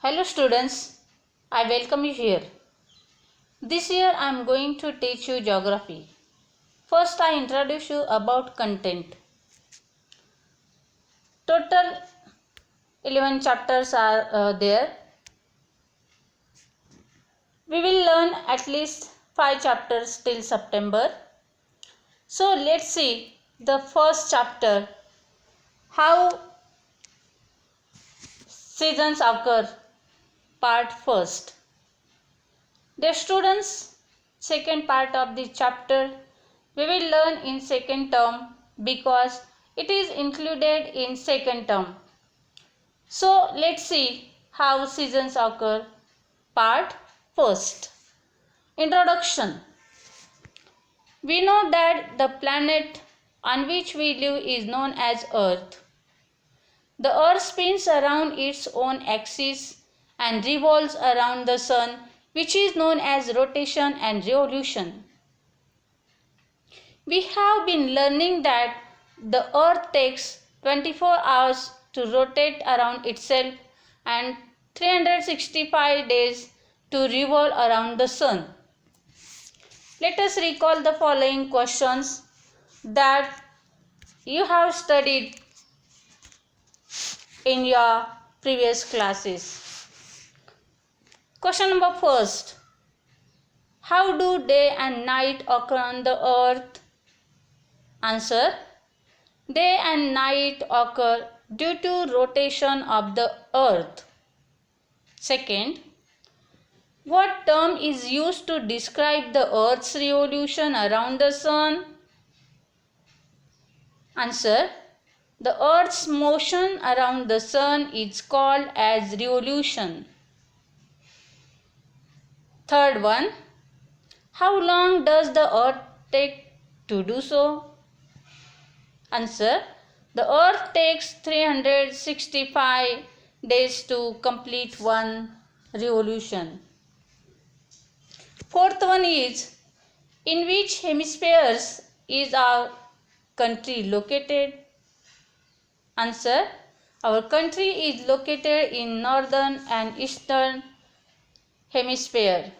Hello students, I welcome you here. This year I am going to teach you geography. First I introduce you about content. Total 11 chapters are there. We will learn at least 5 chapters till September. So let's see the first chapter, how seasons occur, part first. Dear students, second part of the chapter we will learn in second term because it is included in second term. So let's see how seasons occur, part first. Introduction. We know that the planet on which we live is known as Earth. The Earth spins around its own axis and revolves around the Sun, which is known as rotation and revolution. We have been learning that the Earth takes 24 hours to rotate around itself and 365 days to revolve around the Sun. Let us recall the following questions that you have studied in your previous classes. Question number first. How do day and night occur on the Earth? Answer. Day and night occur due to rotation of the Earth. Second, what term is used to describe the Earth's revolution around the Sun? Answer. The Earth's motion around the Sun is called as revolution. Third one, how long does the Earth take to do so? Answer. The Earth takes 365 days to complete one revolution. Fourth one is, in which hemispheres is our country located? Answer. Our country is located in northern and eastern hemisphere.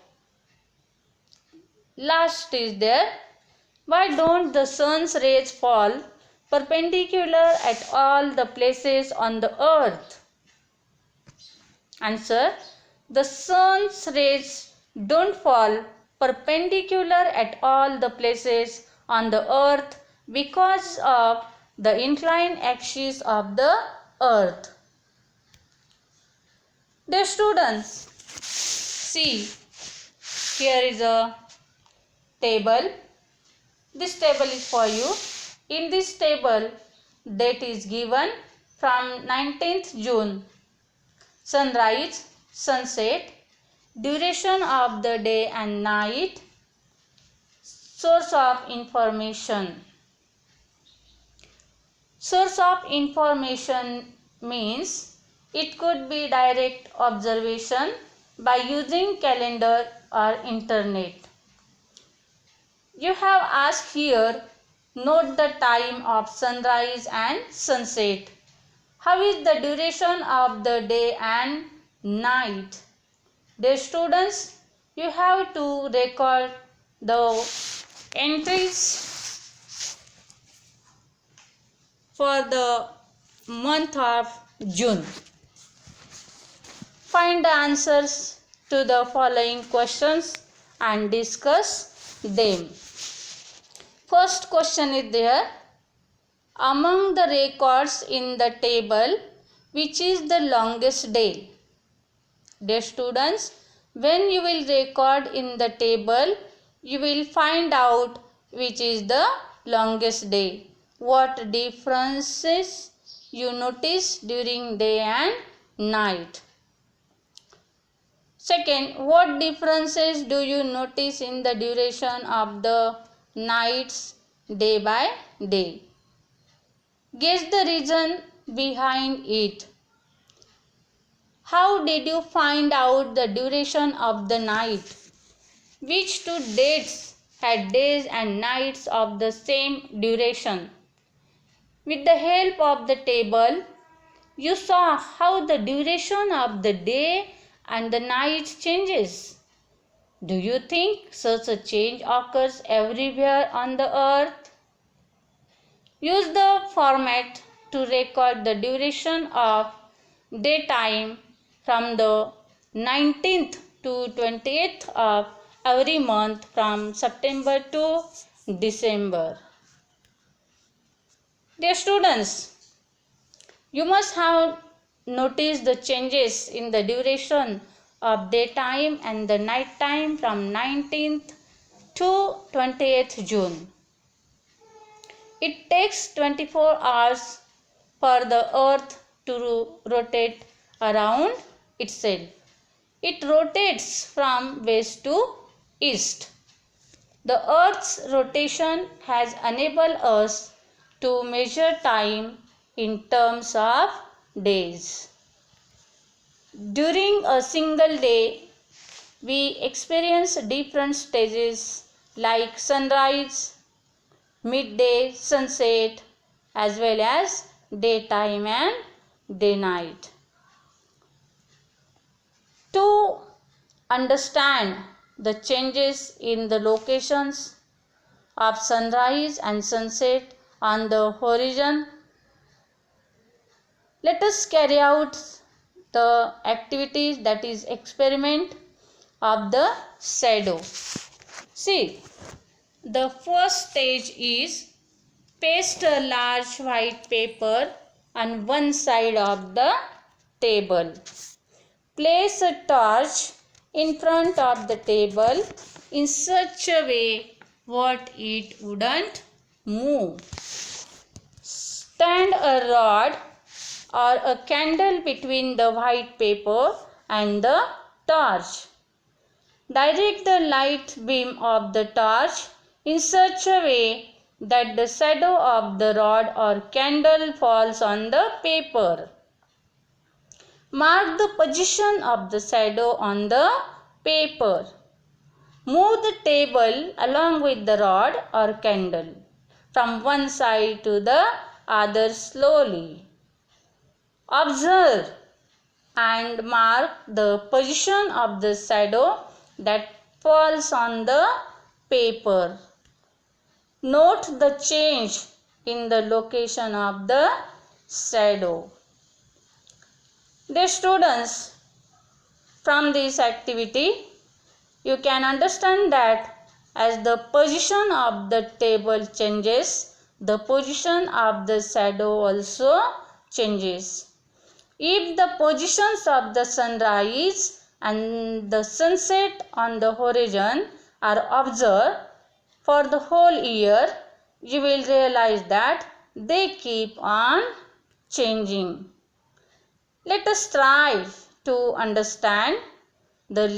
Last is there, why don't the sun's rays fall perpendicular at all the places on the earth? Answer. The sun's rays don't fall perpendicular at all the places on the earth because of the inclined axis of the earth. Dear students, see, here is a table. This table is for you. In this table, date is given from 19th June. Sunrise, sunset, duration of the day and night, source of information. Source of information means it could be direct observation by using calendar or internet. You have asked here, note the time of sunrise and sunset. How is the duration of the day and night? Dear students, you have to record the entries for the month of June. Find the answers to the following questions and discuss them. First question is there. Among the records in the table, which is the longest day? Dear students, when you will record in the table, you will find out which is the longest day. What differences you notice during day and night? Second, what differences do you notice in the duration of the nights day by day? Guess the reason behind it. How did you find out the duration of the night? Which two dates had days and nights of the same duration? With the help of the table, you saw how the duration of the day and the night changes. Do you think such a change occurs everywhere on the earth? Use the format to record the duration of daytime from the 19th to 20th of every month from September to December. Dear students, you must have noticed the changes in the duration of daytime and the night time from 19th to 20th June. It takes 24 hours for the earth to rotate around itself. It rotates from west to east. The earth's rotation has enabled us to measure time in terms of days. During a single day, we experience different stages like sunrise, midday, sunset, as well as daytime and day night. To understand the changes in the locations of sunrise and sunset on the horizon, let us carry out the activities, that is experiment of the shadow. See, the first stage is paste a large white paper on one side of the table. Place a torch in front of the table in such a way that it wouldn't move. Stand a rod or a candle between the white paper and the torch. Direct the light beam of the torch in such a way that the shadow of the rod or candle falls on the paper. Mark the position of the shadow on the paper. Move the table along with the rod or candle from one side to the other slowly. Observe and mark the position of the shadow that falls on the paper. Note the change in the location of the shadow. Dear students, from this activity, you can understand that as the position of the table changes, the position of the shadow also changes. If the positions of the sunrise and the sunset on the horizon are observed for the whole year, you will realize that they keep on changing. Let us try to understand the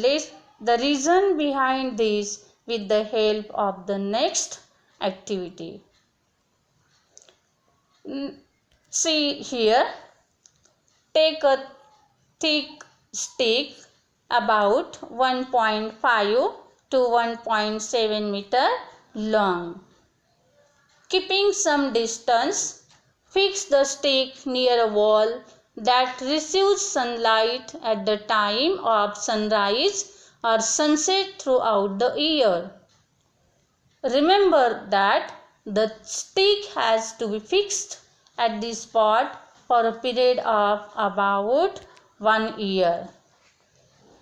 reason behind this with the help of the next activity. See here, take a thick stick about 1.5 to 1.7 meter long. Keeping some distance, fix the stick near a wall that receives sunlight at the time of sunrise or sunset throughout the year. Remember that the stick has to be fixed at this spot for a period of about 1 year.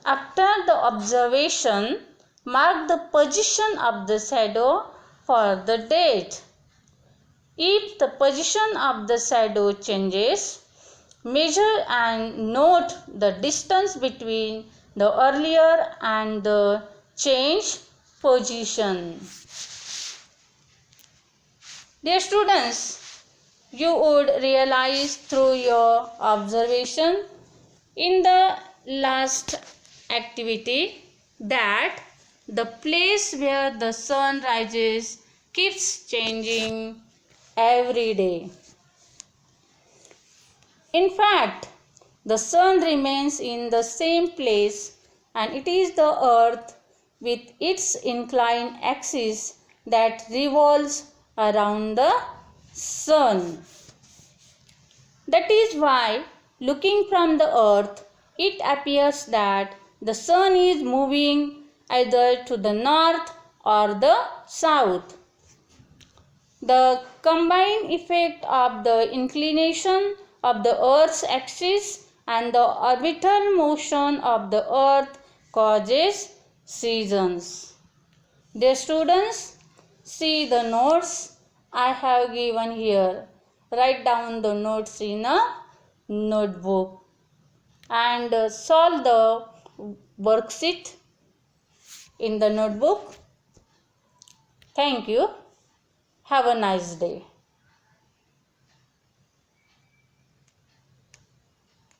After the observation, mark the position of the shadow for the date. If the position of the shadow changes, measure and note the distance between the earlier and the changed position. Dear students, you would realize through your observation in the last activity that the place where the sun rises keeps changing every day. In fact, the sun remains in the same place, and it is the earth with its inclined axis that revolves around the sun. That is why Looking from the earth, it appears that the sun is moving either to the north or the south. The combined effect of the inclination of the earth's axis and the orbital motion of the earth causes seasons. Dear students, see the notes I have given here. Write down the notes in a notebook and solve the worksheet in the notebook. Thank you. Have a nice day.